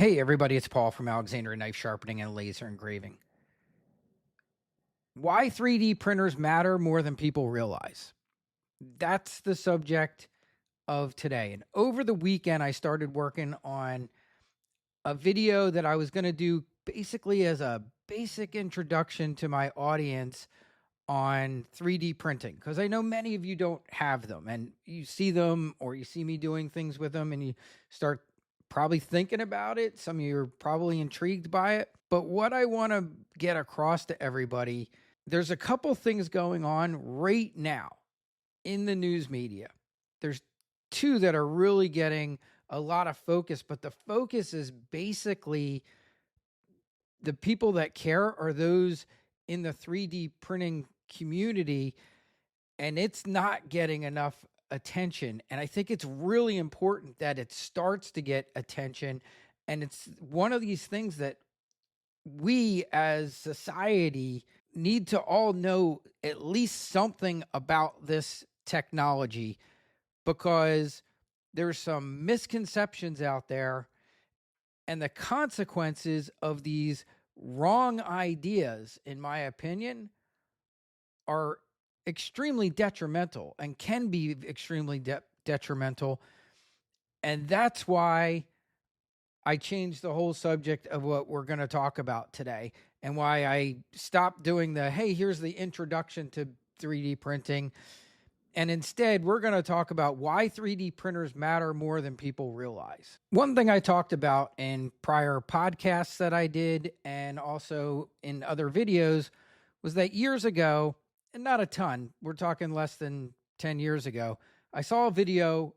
Hey everybody, it's Paul from Alexander Knife Sharpening and Laser Engraving. Why 3D printers matter more than people realize. That's the subject of today. And over the weekend, I started working on a video that I was going to do basically as a basic introduction to my audience on 3D printing, because I know many of you don't have them and you see them or you see me doing things with them and you start probably thinking about it. Some of you are probably intrigued by it. But what I want to get across to everybody, there's a couple things going on right now in the news media. There's two that are really getting a lot of focus, but the focus is basically the people that care are those in the 3D printing community, and it's not getting enough attention. And I think it's really important that it starts to get attention. And it's one of these things that we as society need to all know at least something about this technology, because there's some misconceptions out there, and the consequences of these wrong ideas, in my opinion, are extremely detrimental and can be extremely detrimental. And that's why I changed the whole subject of what we're going to talk about today, and why I stopped doing the, hey, here's the introduction to 3D printing. And instead, we're going to talk about why 3D printers matter more than people realize. One thing I talked about in prior podcasts that I did, and also in other videos, was that years ago, and not a ton, we're talking less than 10 years ago, I saw a video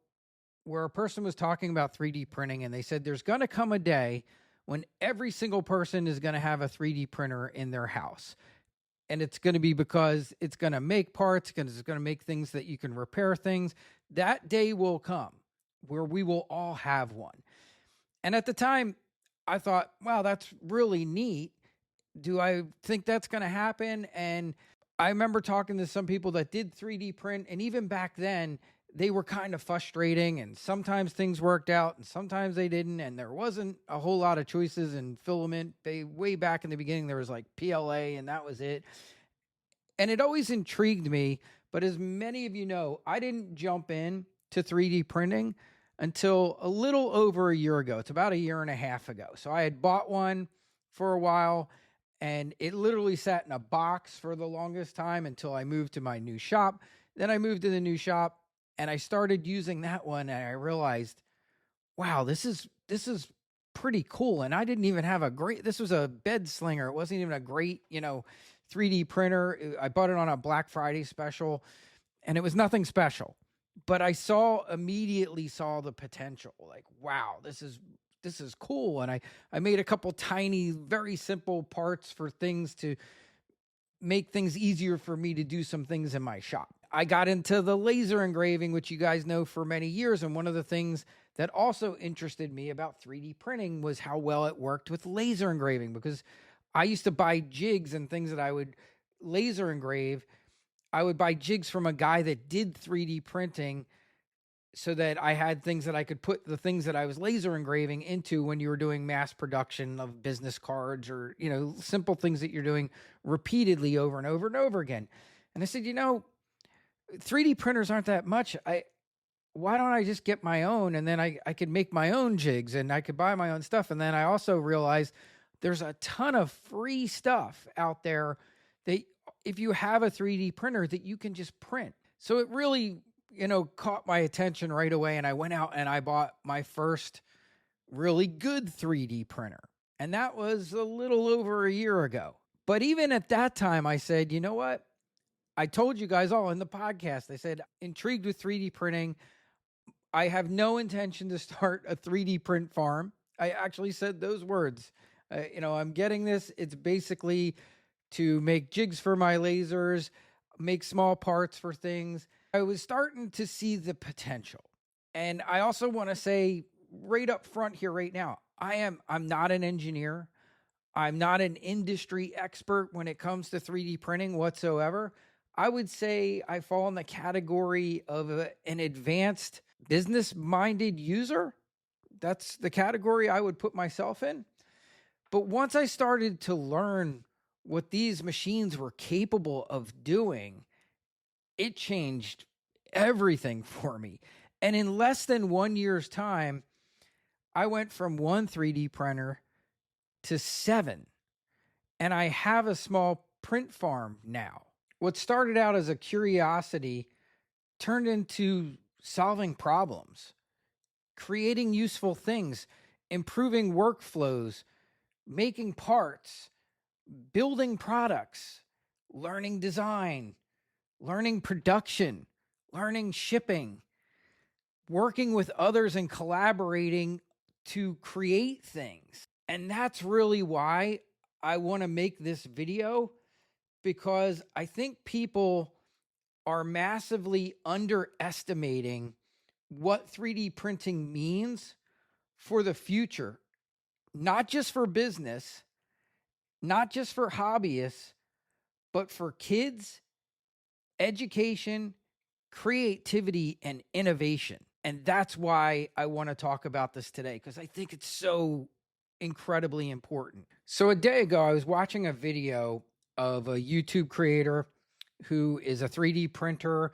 where a person was talking about 3D printing, and they said there's going to come a day when every single person is going to have a 3D printer in their house. And it's going to be because it's going to make parts, it's going to make things that you can repair things. That day will come where we will all have one. And at the time, I thought, wow, that's really neat. Do I think that's going to happen? And I remember talking to some people that did 3D print, and even back then, they were kind of frustrating, and sometimes things worked out and sometimes they didn't, and there wasn't a whole lot of choices in filament. Way back in the beginning, there was like PLA and that was it. And it always intrigued me, but as many of you know, I didn't jump in to 3D printing until a little over a year ago. It's about a year and a half ago. So I had bought one for a while, and it literally sat in a box for the longest time until I moved to my new shop. Then I moved to the new shop, and I started using that one, and I realized, wow, this is pretty cool. And I didn't even have this was a bed slinger. It wasn't even a great, 3D printer. I bought it on a Black Friday special, and it was nothing special. But I immediately saw the potential. Like, wow, this is cool. And I made a couple tiny, very simple parts for things to make things easier for me to do some things in my shop. I got into the laser engraving, which you guys know for many years. And one of the things that also interested me about 3D printing was how well it worked with laser engraving, because I used to buy jigs and things that I would laser engrave. I would buy jigs from a guy that did 3D printing, so that I had things that I could put the things that I was laser engraving into when you were doing mass production of business cards, or, simple things that you're doing repeatedly over and over and over again. And I said, 3D printers aren't that much. Why don't I just get my own, and then I could make my own jigs and I could buy my own stuff. And then I also realized there's a ton of free stuff out there that if you have a 3D printer that you can just print. So it really, caught my attention right away. And I went out and I bought my first really good 3D printer. And that was a little over a year ago. But even at that time, I said, you know what? I told you guys all in the podcast, I said, intrigued with 3D printing. I have no intention to start a 3D print farm. I actually said those words. I'm getting this. It's basically to make jigs for my lasers, make small parts for things. I was starting to see the potential. And I also want to say right up front here right now, I'm not an engineer. I'm not an industry expert when it comes to 3D printing whatsoever. I would say I fall in the category of an advanced business-minded user. That's the category I would put myself in. But once I started to learn what these machines were capable of doing, it changed everything for me. And in less than 1 year's time, I went from one 3D printer to 7. And I have a small print farm now. What started out as a curiosity turned into solving problems, creating useful things, improving workflows, making parts, building products, learning design, learning production, learning shipping, working with others and collaborating to create things. And that's really why I want to make this video, because I think people are massively underestimating what 3D printing means for the future, not just for business, not just for hobbyists, but for kids, education, creativity, and innovation. And that's why I want to talk about this today, because I think it's so incredibly important. So a day ago, I was watching a video of a YouTube creator who is a 3D printer,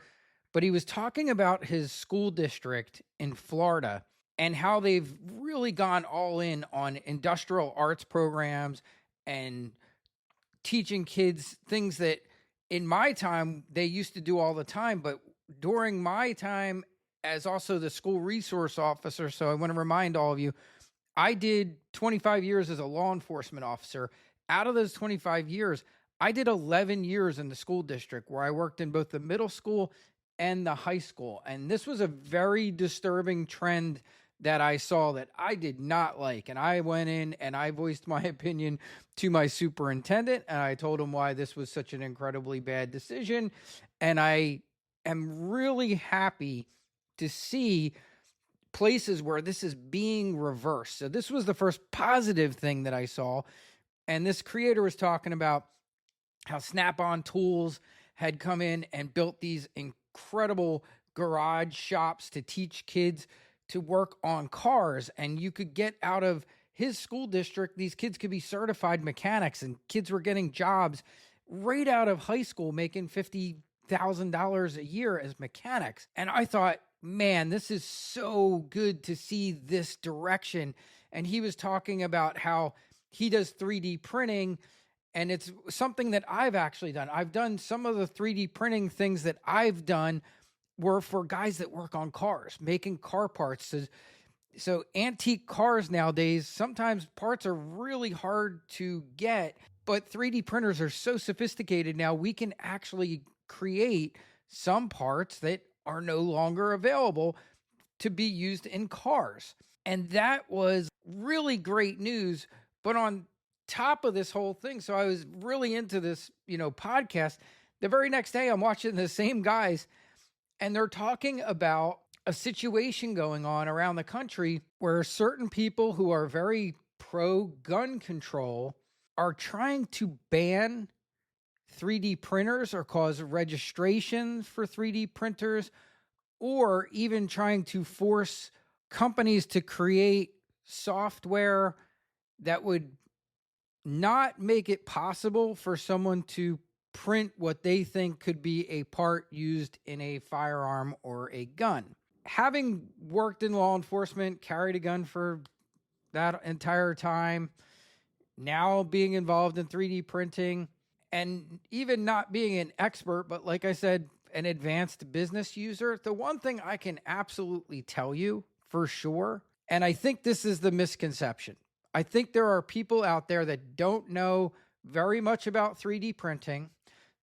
but he was talking about his school district in Florida and how they've really gone all in on industrial arts programs and teaching kids things that in my time they used to do all the time. But during my time as also the school resource officer, so I want to remind all of you, I did 25 years as a law enforcement officer. Out of those 25 years, I did 11 years in the school district where I worked in both the middle school and the high school. And this was a very disturbing trend that I saw that I did not like. And I went in and I voiced my opinion to my superintendent, and I told him why this was such an incredibly bad decision. And I am really happy to see places where this is being reversed. So this was the first positive thing that I saw. And this creator was talking about how Snap-on Tools had come in and built these incredible garage shops to teach kids to work on cars. And you could get out of his school district, these kids could be certified mechanics, and kids were getting jobs right out of high school, making $50,000 a year as mechanics. And I thought, man, this is so good to see this direction. And he was talking about how he does 3D printing, and it's something that I've actually done. I've done some of the 3D printing things that I've done were for guys that work on cars, making car parts. So antique cars nowadays, sometimes parts are really hard to get, but 3D printers are so sophisticated now, we can actually create some parts that are no longer available to be used in cars. And that was really great news. But on top of this whole thing, so I was really into this, podcast. The very next day, I'm watching the same guys, and they're talking about a situation going on around the country where certain people who are very pro gun control are trying to ban 3D printers or cause registration for 3D printers, or even trying to force companies to create software that would not make it possible for someone to print what they think could be a part used in a firearm or a gun. Having worked in law enforcement, carried a gun for that entire time, now being involved in 3D printing, and even not being an expert, but like I said, an advanced business user, the one thing I can absolutely tell you for sure, and I think this is the misconception, I think there are people out there that don't know very much about 3D printing,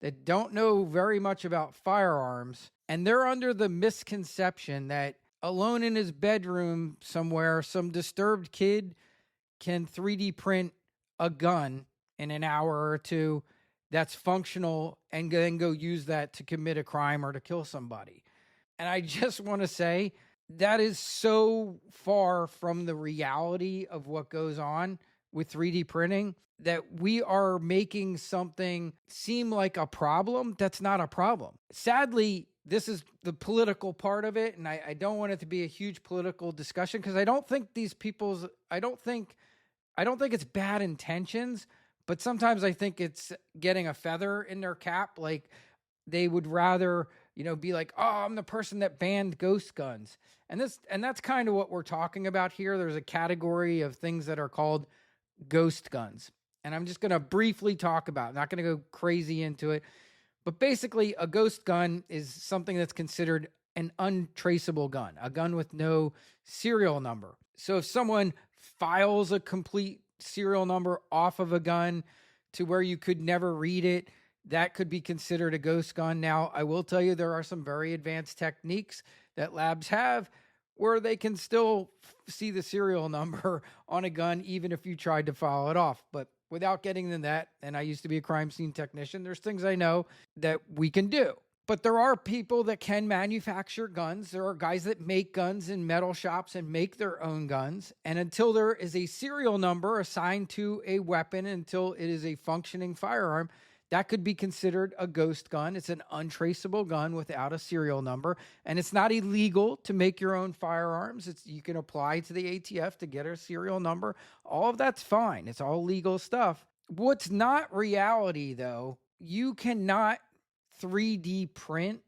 that don't know very much about firearms, and they're under the misconception that alone in his bedroom somewhere, some disturbed kid can 3D print a gun in an hour or two that's functional and then go use that to commit a crime or to kill somebody. And I just want to say that is so far from the reality of what goes on with 3D printing that we are making something seem like a problem that's not a problem. Sadly, this is the political part of it, and I don't want it to be a huge political discussion, because I don't think it's bad intentions, but sometimes I think it's getting a feather in their cap. Like, they would rather, be like, oh, I'm the person that banned ghost guns. And that's kind of what we're talking about here. There's a category of things that are called ghost guns. And I'm just going to briefly talk about it. I'm not going to go crazy into it. But basically, a ghost gun is something that's considered an untraceable gun, a gun with no serial number. So if someone files a complete serial number off of a gun to where you could never read it, that could be considered a ghost gun. Now, I will tell you, there are some very advanced techniques that labs have where they can still see the serial number on a gun, even if you tried to file it off. But without getting into that, and I used to be a crime scene technician, there's things I know that we can do. But there are people that can manufacture guns. There are guys that make guns in metal shops and make their own guns. And until there is a serial number assigned to a weapon, until it is a functioning firearm, that could be considered a ghost gun. It's an untraceable gun without a serial number. And it's not illegal to make your own firearms. You can apply to the ATF to get a serial number. All of that's fine. It's all legal stuff. What's not reality, though, you cannot 3D print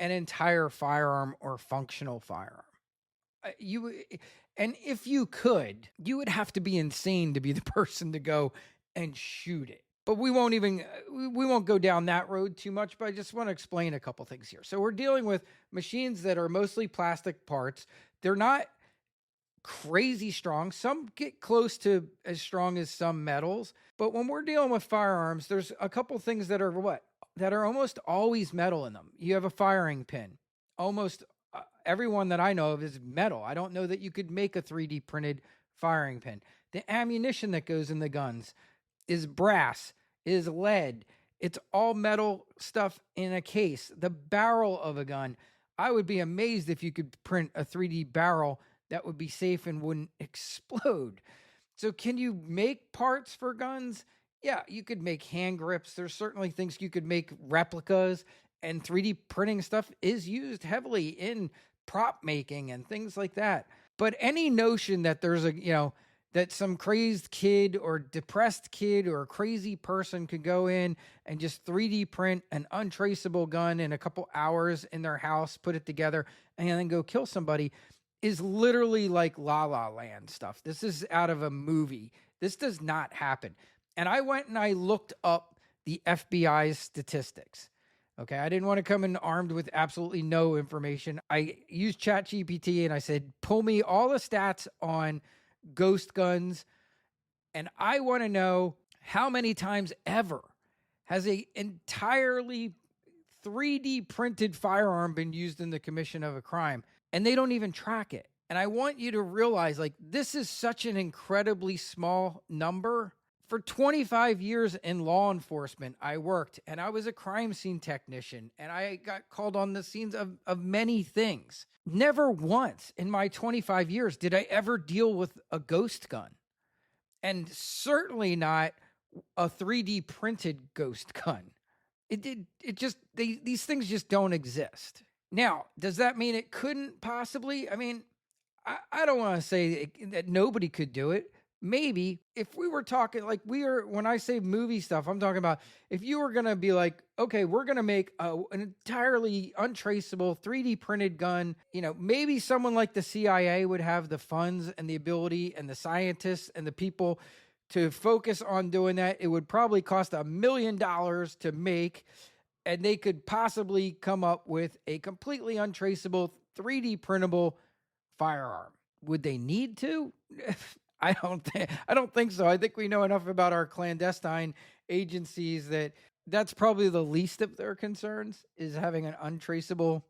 an entire firearm or functional firearm. And if you could, you would have to be insane to be the person to go and shoot it. But we won't go down that road too much, but I just want to explain a couple things here. So we're dealing with machines that are mostly plastic parts. They're not crazy strong. Some get close to as strong as some metals. But when we're dealing with firearms, there's a couple things that are almost always metal in them. You have a firing pin. Almost everyone that I know of is metal. I don't know that you could make a 3D printed firing pin. The ammunition that goes in the guns is brass, is lead. It's all metal stuff in a case. The barrel of a gun, I would be amazed if you could print a 3D barrel that would be safe and wouldn't explode. So can you make parts for guns? Yeah, you could make hand grips. There's certainly things you could make, replicas, and 3D printing stuff is used heavily in prop making and things like that. But any notion that there's that some crazed kid or depressed kid or a crazy person could go in and just 3D print an untraceable gun in a couple hours in their house, put it together, and then go kill somebody is literally like La La Land stuff. This is out of a movie. This does not happen. And I went and I looked up the FBI's statistics. Okay, I didn't want to come in armed with absolutely no information. I used ChatGPT and I said, pull me all the stats on ghost guns, and I want to know how many times ever has a entirely 3D printed firearm been used in the commission of a crime, and they don't even track it. And I want you to realize, this is such an incredibly small number. For 25 years in law enforcement, I worked, and I was a crime scene technician, and I got called on the scenes of many things. Never once in my 25 years did I ever deal with a ghost gun, and certainly not a 3D printed ghost gun. These things just don't exist. Now, does that mean it couldn't possibly? I mean, I don't want to say that nobody could do it. Maybe if we were talking when I say movie stuff, I'm talking about if you were going to be like, okay, we're going to make an entirely untraceable 3D printed gun, maybe someone like the CIA would have the funds and the ability and the scientists and the people to focus on doing that. It would probably cost $1 million to make, and they could possibly come up with a completely untraceable 3D printable firearm. Would they need to? I don't think so. I think we know enough about our clandestine agencies that's probably the least of their concerns, is having an untraceable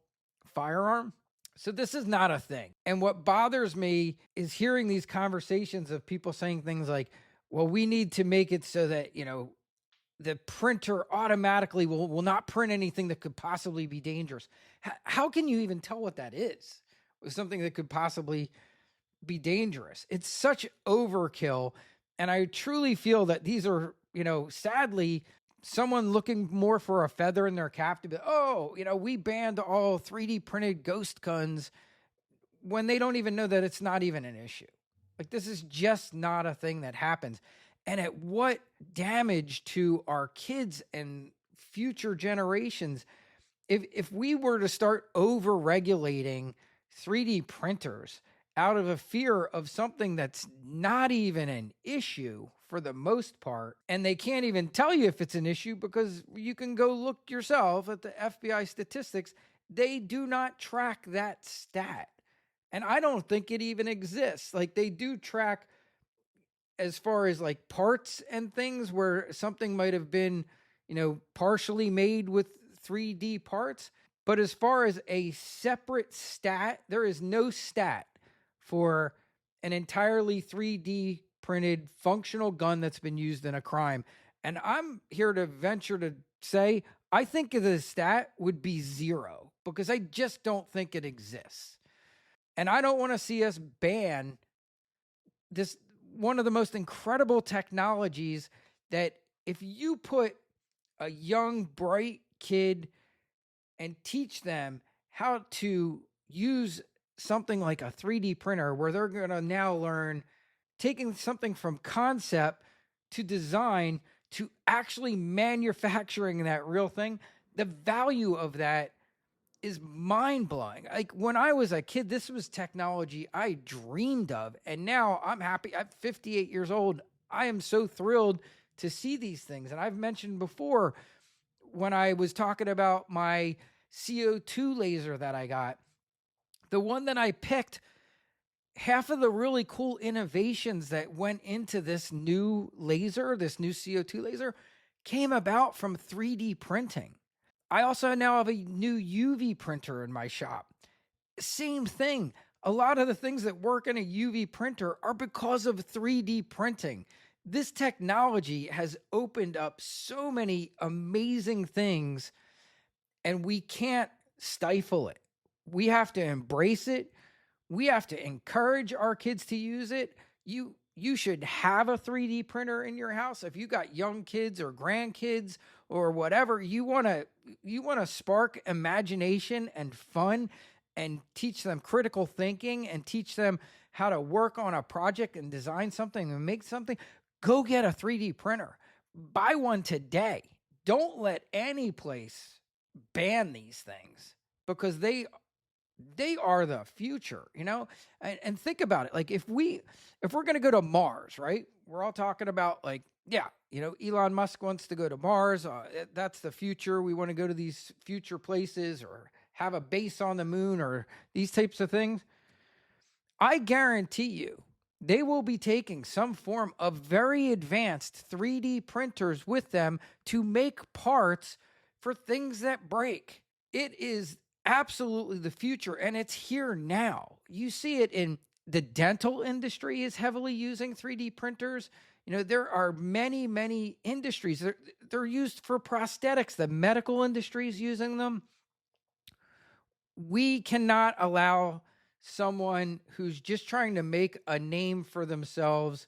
firearm. So this is not a thing. And what bothers me is hearing these conversations of people saying things like, well, we need to make it so that, the printer automatically will not print anything that could possibly be dangerous. How can you even tell what that is? Something that could possibly be dangerous. It's such overkill. And I truly feel that these are, sadly, someone looking more for a feather in their cap to be, oh, we banned all 3D printed ghost guns when they don't even know that it's not even an issue. Like, this is just not a thing that happens. And at what damage to our kids and future generations if we were to start over regulating 3D printers out of a fear of something that's not even an issue for the most part, and they can't even tell you if it's an issue because you can go look yourself at the FBI statistics, they do not track that stat. And I don't think it even exists. Like, they do track as far as like parts and things where something might have been, partially made with 3D parts. But as far as a separate stat, there is no stat for an entirely 3D printed functional gun that's been used in a crime. And I'm here to venture to say, I think the stat would be 0 because I just don't think it exists. And I don't want to see us ban this, one of the most incredible technologies that if you put a young, bright kid and teach them how to use something like a 3D printer, where they're going to now learn taking something from concept to design to actually manufacturing that real thing, the value of that is mind-blowing. Like, when I was a kid, this was technology I dreamed of, and now I'm happy. I'm 58 years old. I am so thrilled to see these things. And I've mentioned before, when I was talking about my CO2 laser that I got, the one that I picked, half of the really cool innovations that went into this new laser, this new CO2 laser, came about from 3D printing. I also now have a new UV printer in my shop. Same thing. A lot of the things that work in a UV printer are because of 3D printing. This technology has opened up so many amazing things, and we can't stifle it. We have to embrace it. We have to encourage our kids to use it. You should have a 3D printer in your house. If you got young kids or grandkids or whatever, you want to spark imagination and fun and teach them critical thinking and teach them how to work on a project and design something and make something, go get a 3D printer. Buy one today. Don't let any place ban these things because they are the future, and think about it. Like, if we're going to go to Mars, right? We're all talking about, like, yeah, Elon Musk wants to go to Mars. That's the future. We want to go to these future places or have a base on the moon or these types of things. I guarantee you they will be taking some form of very advanced 3D printers with them to make parts for things that break. It is absolutely the future, and it's here now. You see it in the dental industry is heavily using 3D printers. There are many, many industries. They're used for prosthetics. The medical industry is using them. We cannot allow someone who's just trying to make a name for themselves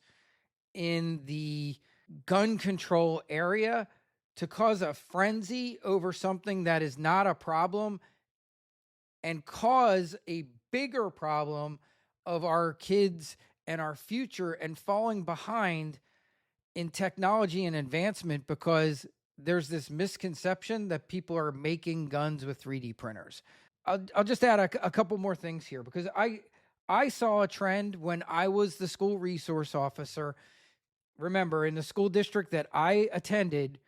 in the gun control area to cause a frenzy over something that is not a problem and cause a bigger problem of our kids and our future and falling behind in technology and advancement because there's this misconception that people are making guns with 3D printers. I'll just add a couple more things here because I saw a trend when I was the school resource officer. Remember, in the school district that I attended,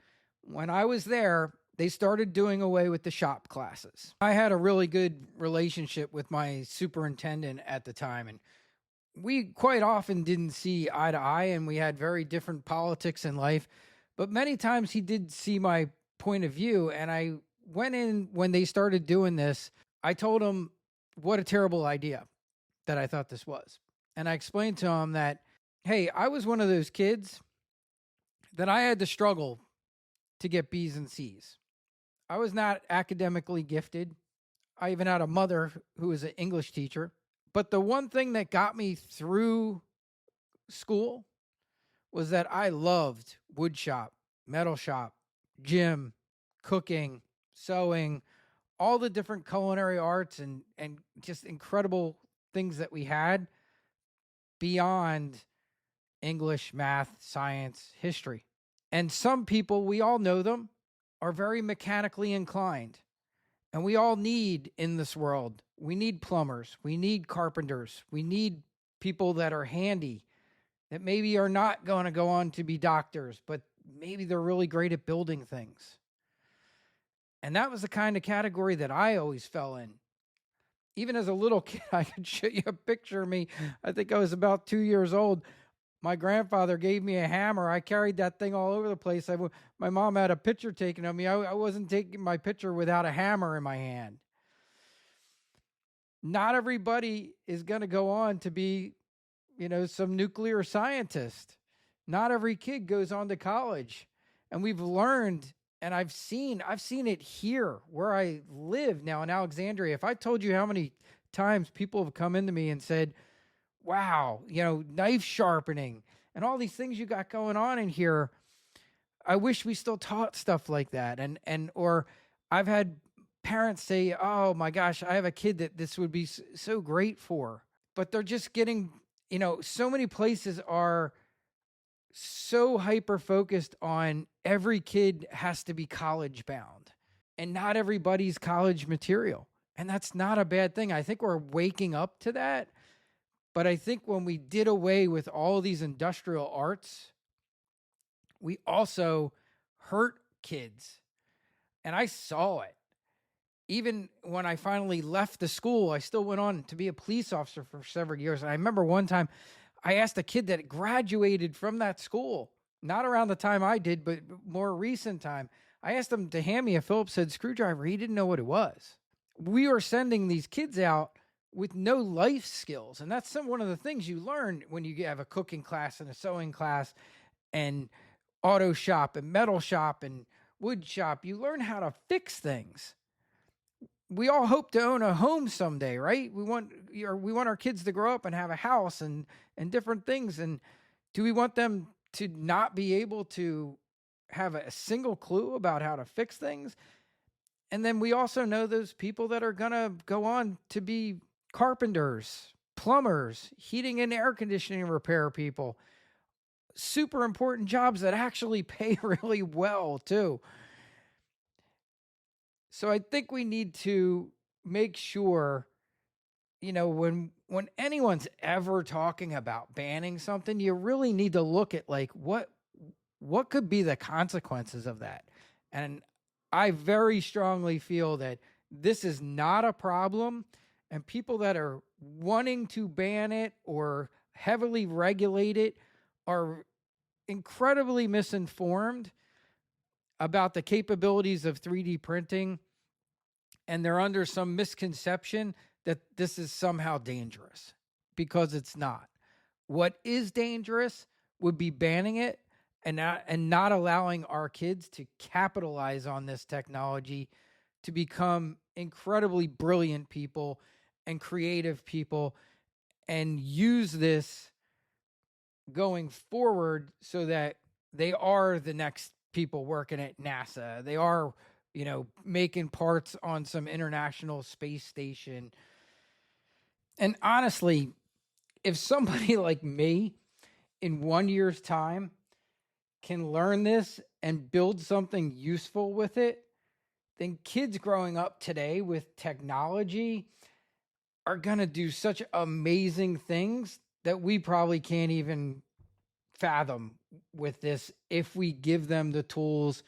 when I was there, they started doing away with the shop classes. I had a really good relationship with my superintendent at the time, and we quite often didn't see eye to eye, and we had very different politics in life. But many times he did see my point of view, and I went in when they started doing this. I told him what a terrible idea that I thought this was. And I explained to him that, hey, I was one of those kids that I had to struggle to get B's and C's. I was not academically gifted. I even had a mother who was an English teacher. But the one thing that got me through school was that I loved wood shop, metal shop, gym, cooking, sewing, all the different culinary arts and just incredible things that we had beyond English, math, science, history. And some people, we all know them, are very mechanically inclined. And we all need in this world, we need plumbers, we need carpenters, we need people that are handy, that maybe are not going to go on to be doctors, but maybe they're really great at building things. And that was the kind of category that I always fell in. Even as a little kid, I could show you a picture of me. I think I was about 2 years old. My grandfather gave me a hammer. I carried that thing all over the place. My mom had a picture taken of me. I wasn't taking my picture without a hammer in my hand. Not everybody is going to go on to be, some nuclear scientist. Not every kid goes on to college. And we've learned, and I've seen it here where I live now in Alexandria. If I told you how many times people have come into me and said, wow, knife sharpening and all these things you got going on in here. I wish we still taught stuff like that. Or I've had parents say, oh my gosh, I have a kid that this would be so great for, but they're just getting, so many places are so hyper focused on every kid has to be college bound and not everybody's college material. And that's not a bad thing. I think we're waking up to that. But I think when we did away with all these industrial arts, we also hurt kids. And I saw it. Even when I finally left the school, I still went on to be a police officer for several years. And I remember one time I asked a kid that graduated from that school, not around the time I did, but more recent time. I asked him to hand me a Phillips head screwdriver. He didn't know what it was. We were sending these kids out with no life skills. And that's one of the things you learn when you have a cooking class and a sewing class and auto shop and metal shop and wood shop. You learn how to fix things. We all hope to own a home someday, right? We want our kids to grow up and have a house and different things. And do we want them to not be able to have a single clue about how to fix things? And then we also know those people that are going to go on to be carpenters, plumbers, heating and air conditioning repair people. Super important jobs that actually pay really well too. So I think we need to make sure, when anyone's ever talking about banning something, you really need to look at like what could be the consequences of that. And I very strongly feel that this is not a problem. And people that are wanting to ban it or heavily regulate it are incredibly misinformed about the capabilities of 3D printing. And they're under some misconception that this is somehow dangerous, because it's not. What is dangerous would be banning it and not allowing our kids to capitalize on this technology to become incredibly brilliant people and creative people and use this going forward so that they are the next people working at NASA. They are, making parts on some international space station. And honestly, if somebody like me in 1 year's time can learn this and build something useful with it, then kids growing up today with technology are going to do such amazing things that we probably can't even fathom with this if we give them the tools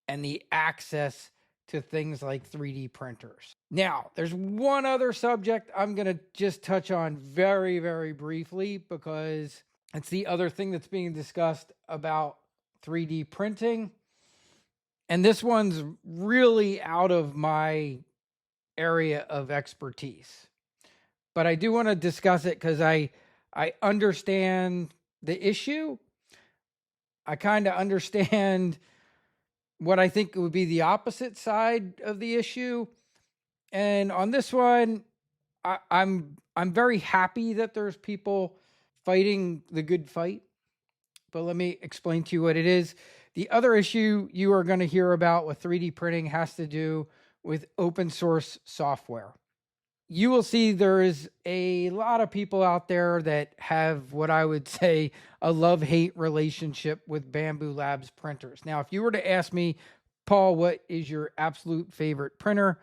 and the access to things like 3D printers. Now, there's one other subject I'm going to just touch on very, very briefly, because it's the other thing that's being discussed about 3D printing. And this one's really out of my area of expertise. But I do want to discuss it because I understand the issue. I kind of understand what I think would be the opposite side of the issue. And on this one, I'm very happy that there's people fighting the good fight. But let me explain to you what it is. The other issue you are going to hear about with 3D printing has to do with open source software. You will see there is a lot of people out there that have what I would say a love-hate relationship with Bambu Labs printers. Now, if you were to ask me, Paul, what is your absolute favorite printer?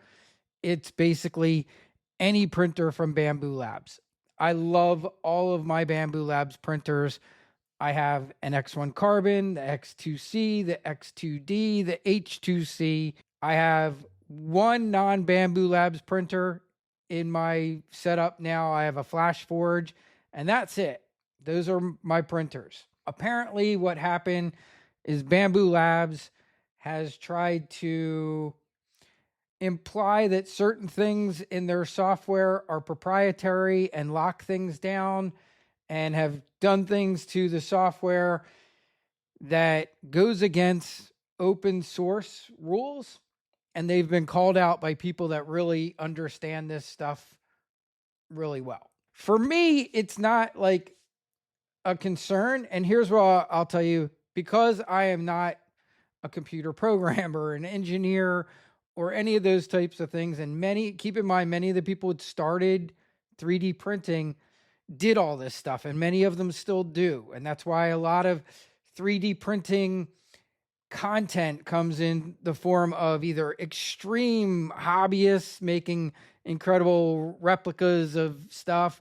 It's basically any printer from Bambu Labs. I love all of my Bambu Labs printers. I have an X1 Carbon, the X2C, the X2D, the H2C. I have one non-Bambu Labs printer in my setup now. I have a Flash Forge, and that's it. Those are my printers. Apparently, what happened is Bambu Labs has tried to imply that certain things in their software are proprietary and lock things down, and have done things to the software that goes against open source rules. And they've been called out by people that really understand this stuff really well. For me, it's not like a concern. And here's what I'll tell you, because I am not a computer programmer, an engineer, or any of those types of things. And keep in mind, many of the people that started 3D printing did all this stuff, and many of them still do. And that's why a lot of 3D printing content comes in the form of either extreme hobbyists making incredible replicas of stuff,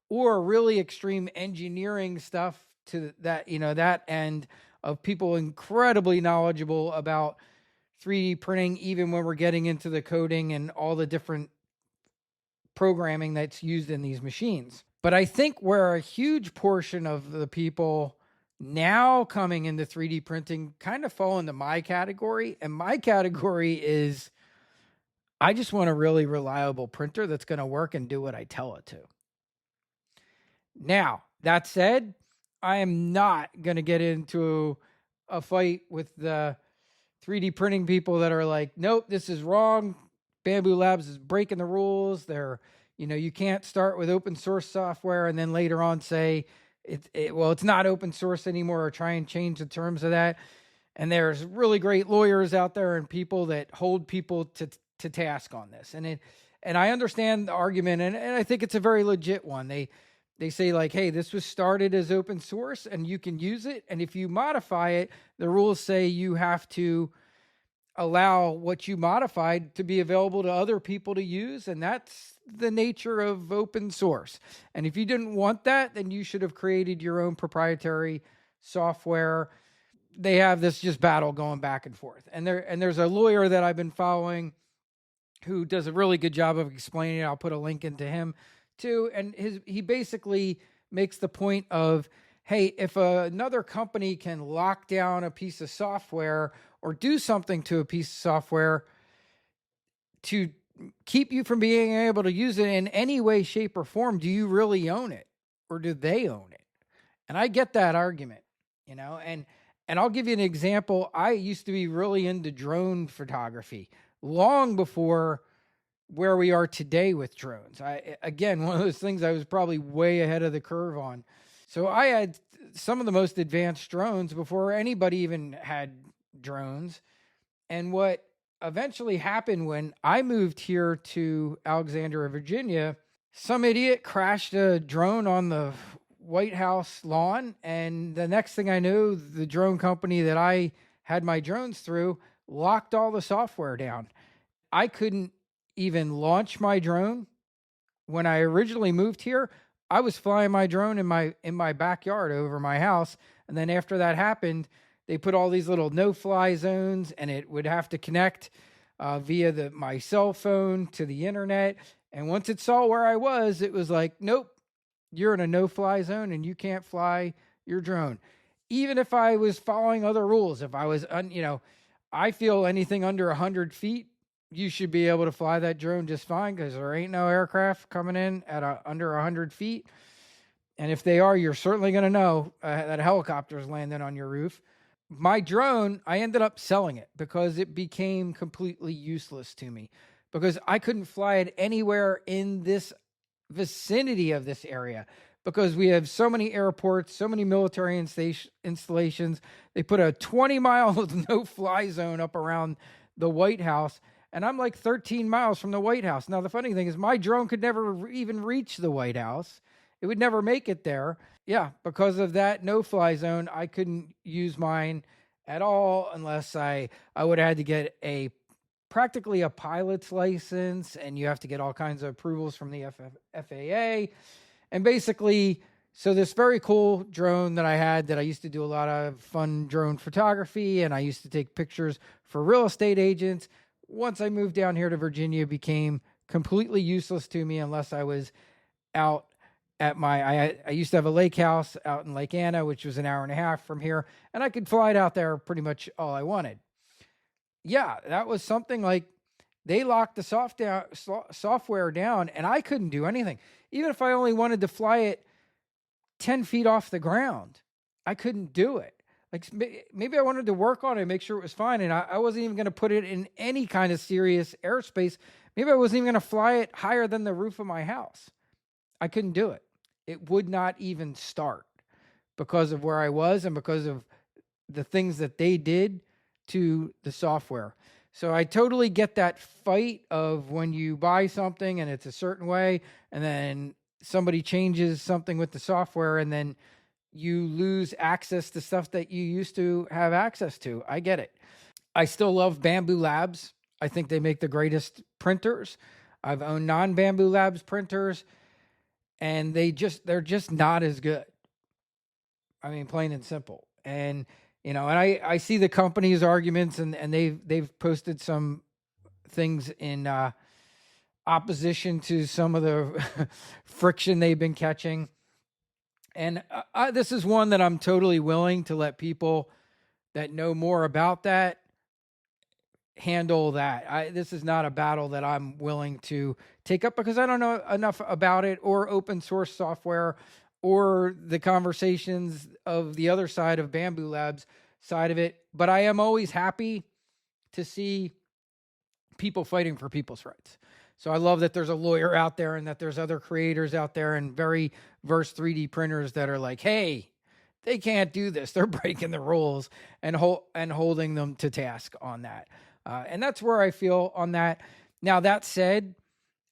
or really extreme engineering stuff to that, that end of people incredibly knowledgeable about 3D printing, even when we're getting into the coding and all the different programming that's used in these machines. But I think where a huge portion of the people now coming into 3D printing kind of fall into my category. And my category is, I just want a really reliable printer that's going to work and do what I tell it to. Now, that said, I am not going to get into a fight with the 3D printing people that are like, nope, this is wrong. Bambu Labs is breaking the rules. You can't start with open source software and then later on say, it's not open source anymore, or try and change the terms of that. And there's really great lawyers out there and people that hold people to task on this. And I understand the argument, and I think it's a very legit one. They say like, hey, this was started as open source and you can use it. And if you modify it, the rules say you have to allow what you modified to be available to other people to use. And that's the nature of open source. And if you didn't want that, then you should have created your own proprietary software. They have this just battle going back and forth. And there's a lawyer that I've been following who does a really good job of explaining it. I'll put a link into him too. And he basically makes the point of, hey, if another company can lock down a piece of software or do something to a piece of software to keep you from being able to use it in any way, shape, or form, do you really own it, or do they own it? And I get that argument, and I'll give you an example. I used to be really into drone photography long before where we are today with drones. Again, one of those things I was probably way ahead of the curve on. So I had some of the most advanced drones before anybody even had drones. And what eventually happened when I moved here to Alexandria, Virginia, some idiot crashed a drone on the White House lawn. And the next thing I knew, the drone company that I had my drones through locked all the software down. I couldn't even launch my drone. When I originally moved here, I was flying my drone in my backyard over my house. And then after that happened, they put all these little no-fly zones, and it would have to connect via my cell phone to the internet. And once it saw where I was, it was like, nope, you're in a no-fly zone and you can't fly your drone. Even if I was following other rules, if I was, I feel anything under 100 feet, you should be able to fly that drone just fine, because there ain't no aircraft coming in at under 100 feet. And if they are, you're certainly going to know that a helicopter is landing on your roof. My drone, I ended up selling it because it became completely useless to me, because I couldn't fly it anywhere in this vicinity of this area, because we have so many airports, so many military installations. They put a 20-mile no-fly zone up around the White House, and I'm like 13 miles from the White House. Now, the funny thing is my drone could never even reach the White House. It would never make it there. Yeah, because of that no-fly zone, I couldn't use mine at all unless I would have had to get practically a pilot's license, and you have to get all kinds of approvals from the FAA. And basically, so this very cool drone that I had, that I used to do a lot of fun drone photography, and I used to take pictures for real estate agents. Once I moved down here to Virginia, became completely useless to me unless I was out at I used to have a lake house out in Lake Anna, which was an hour and a half from here, and I could fly it out there pretty much all I wanted. Yeah, that was something like they locked the software down, and I couldn't do anything. Even if I only wanted to fly it 10 feet off the ground, I couldn't do it. Like maybe I wanted to work on it, make sure it was fine, and I wasn't even going to put it in any kind of serious airspace. Maybe I wasn't even going to fly it higher than the roof of my house. I couldn't do it. It would not even start because of where I was and because of the things that they did to the software. So I totally get that fight of when you buy something and it's a certain way, and then somebody changes something with the software, and then you lose access to stuff that you used to have access to. I get it. I still love Bambu Labs. I think they make the greatest printers. I've owned non-Bambu Labs printers, and they're just not as good. I mean, plain and simple. And and I see the company's arguments, and they've posted some things in opposition to some of the friction they've been catching. And this is one that I'm totally willing to let people that know more about that handle that. This is not a battle that I'm willing to take up because I don't know enough about it, or open source software, or the conversations of the other side of Bambu Labs side of it. But I am always happy to see people fighting for people's rights. So I love that there's a lawyer out there, and that there's other creators out there and very versed 3D printers that are like, hey, they can't do this. They're breaking the rules, and holding them to task on that. And that's where I feel on that. Now, that said,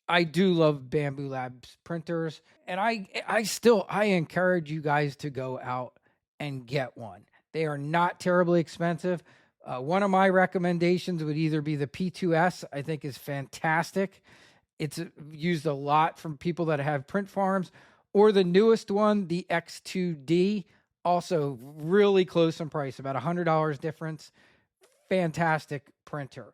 I do love Bambu Labs printers, and I encourage you guys to go out and get one. They are not terribly expensive. One of my recommendations would either be the P2S. I think is fantastic. It's used a lot from people that have print farms, or the newest one, the X2D, also really close in price, about $100 difference. Fantastic printer.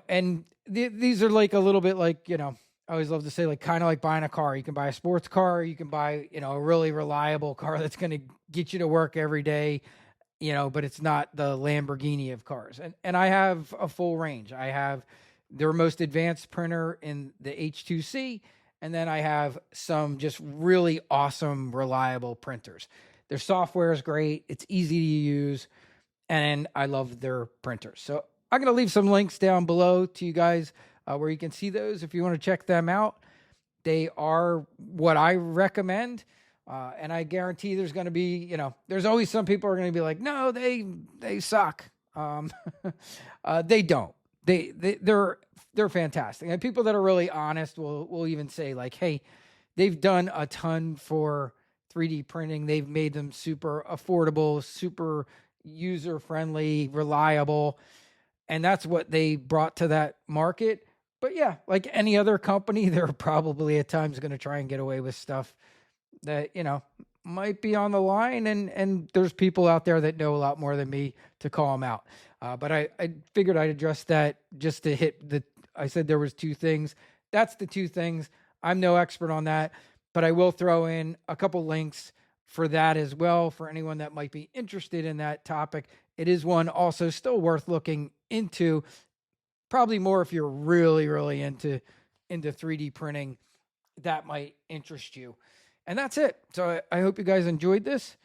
And these are like a little bit like, I always love to say, like, kind of like buying a car. You can buy a sports car, you can buy, a really reliable car that's going to get you to work every day, but it's not the Lamborghini of cars. And I have a full range. I have their most advanced printer in the H2C, and then I have some just really awesome, reliable printers. Their software is great. It's easy to use, and I love their printers. So I'm going to leave some links down below to you guys where you can see those if you want to check them out. They are what I recommend. And I guarantee there's going to be, there's always some people are going to be like, no, they suck. They don't. They're fantastic. And people that are really honest will even say, like, hey, they've done a ton for 3D printing. They've made them super affordable, super user-friendly, reliable. And that's what they brought to that market. But yeah, like any other company, they're probably at times going to try and get away with stuff that, might be on the line. And there's people out there that know a lot more than me to call them out. But I figured I'd address that just to hit I said there was two things. That's the two things. I'm no expert on that, but I will throw in a couple links for that as well for anyone that might be interested in that topic. It is one also still worth looking into, probably more if you're really, really into 3D printing. That might interest you. And that's it. So I hope you guys enjoyed this.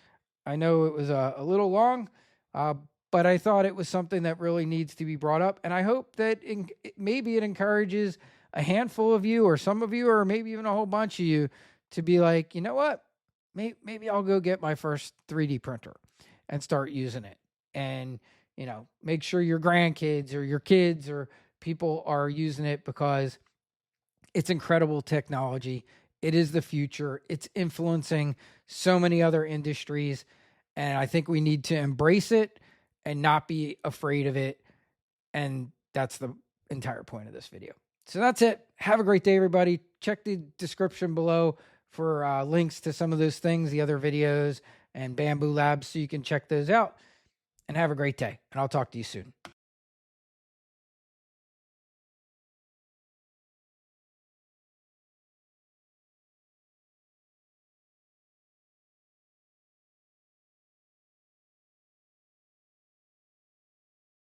I know it was a little long, but I thought it was something that really needs to be brought up. And I hope that maybe it encourages a handful of you, or some of you, or maybe even a whole bunch of you, to be like, you know what? maybe I'll go get my first 3D printer and start using it. And, make sure your grandkids or your kids or people are using it, because it's incredible technology. It is the future. It's influencing so many other industries. And I think we need to embrace it and not be afraid of it. And that's the entire point of this video. So that's it. Have a great day, everybody. Check the description below for links to some of those things, the other videos and Bambu Labs, so you can check those out. And have a great day. And I'll talk to you soon.